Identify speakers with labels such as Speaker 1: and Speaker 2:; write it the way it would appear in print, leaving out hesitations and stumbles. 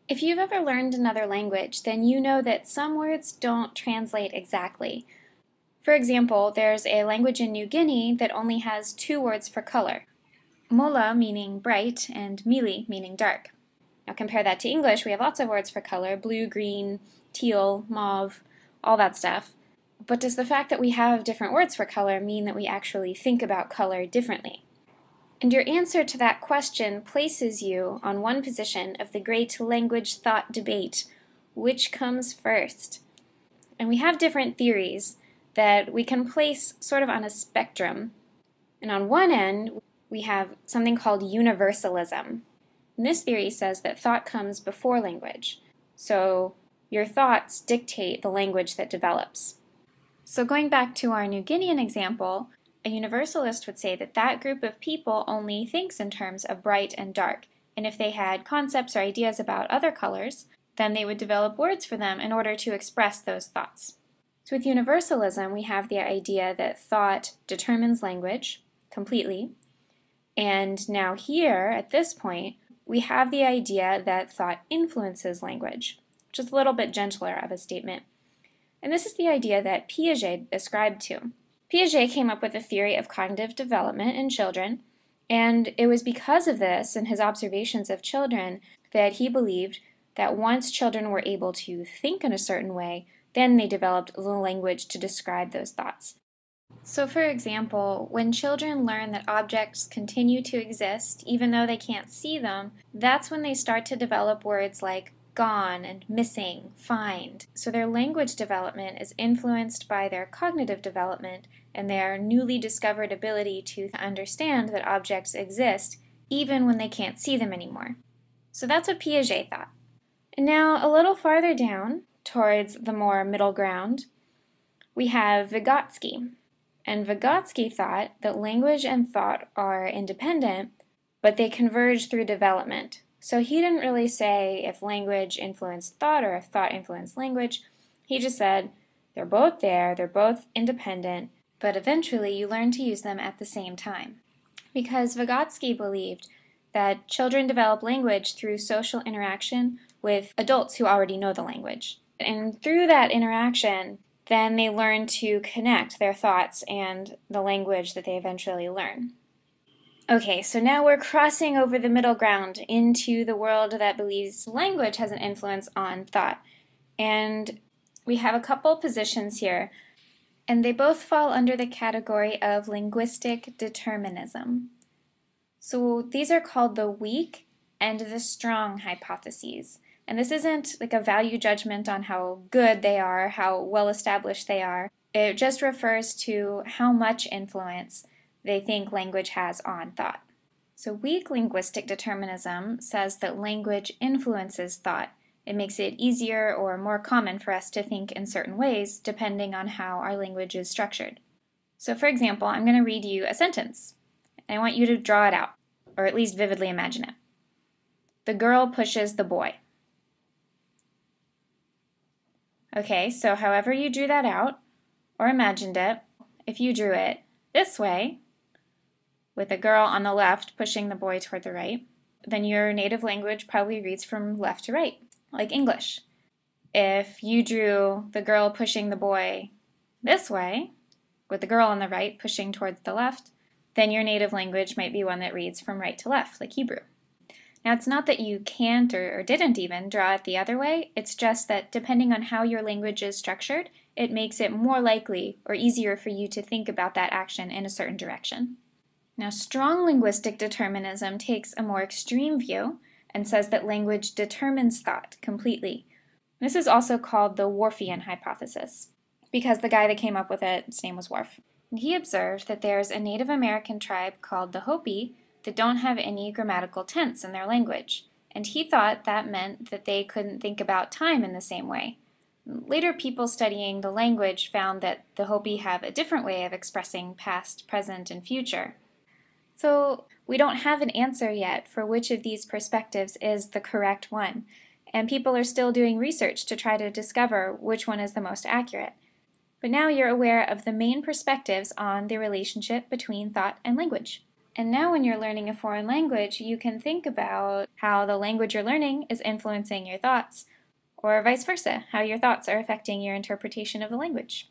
Speaker 1: If you've ever learned another language, then you know that some words don't translate exactly. For example, there's a language in New Guinea that only has two words for color. Mola meaning bright and mili meaning dark. Now compare that to English, we have lots of words for color, blue, green, teal, mauve, all that stuff. But does the fact that we have different words for color mean that we actually think about color differently? And your answer to that question places you on one position of the great language thought debate, which comes first? And we have different theories that we can place sort of on a spectrum. And on one end, we have something called universalism. And this theory says that thought comes before language. So your thoughts dictate the language that develops. So going back to our New Guinean example, a universalist would say that that group of people only thinks in terms of bright and dark, and if they had concepts or ideas about other colors, then they would develop words for them in order to express those thoughts. So with universalism, we have the idea that thought determines language completely, and now here, at this point, we have the idea that thought influences language, which is a little bit gentler of a statement. And this is the idea that Piaget ascribed to. Piaget came up with a theory of cognitive development in children, and it was because of this and his observations of children that he believed that once children were able to think in a certain way, then they developed the language to describe those thoughts. So for example, when children learn that objects continue to exist even though they can't see them, that's when they start to develop words like gone and missing, find. So their language development is influenced by their cognitive development and their newly discovered ability to understand that objects exist even when they can't see them anymore. So that's what Piaget thought. And now a little farther down, towards the more middle ground, we have Vygotsky. And Vygotsky thought that language and thought are independent, but they converge through development. So he didn't really say if language influenced thought or if thought influenced language. He just said they're both there, they're both independent, but eventually you learn to use them at the same time. Because Vygotsky believed that children develop language through social interaction with adults who already know the language. And through that interaction, then they learn to connect their thoughts and the language that they eventually learn. Okay, so now we're crossing over the middle ground into the world that believes language has an influence on thought. And we have a couple positions here, and they both fall under the category of linguistic determinism. So these are called the weak and the strong hypotheses. And this isn't like a value judgment on how good they are, how well established they are. It just refers to how much influence they think language has on thought. So weak linguistic determinism says that language influences thought. It makes it easier or more common for us to think in certain ways depending on how our language is structured. So for example, I'm going to read you a sentence. And I want you to draw it out, or at least vividly imagine it. The girl pushes the boy. Okay, so however you drew that out, or imagined it, if you drew it this way, with the girl on the left pushing the boy toward the right, then your native language probably reads from left to right, like English. If you drew the girl pushing the boy this way, with the girl on the right pushing towards the left, then your native language might be one that reads from right to left, like Hebrew. Now, it's not that you can't or didn't even draw it the other way, it's just that depending on how your language is structured, it makes it more likely or easier for you to think about that action in a certain direction. Now, strong linguistic determinism takes a more extreme view and says that language determines thought completely. This is also called the Whorfian hypothesis, because the guy that came up with it, his name was Whorf. And he observed that there's a Native American tribe called the Hopi that don't have any grammatical tense in their language, and he thought that meant that they couldn't think about time in the same way. Later people studying the language found that the Hopi have a different way of expressing past, present, and future. So we don't have an answer yet for which of these perspectives is the correct one, and people are still doing research to try to discover which one is the most accurate. But now you're aware of the main perspectives on the relationship between thought and language. And now when you're learning a foreign language, you can think about how the language you're learning is influencing your thoughts, or vice versa, how your thoughts are affecting your interpretation of the language.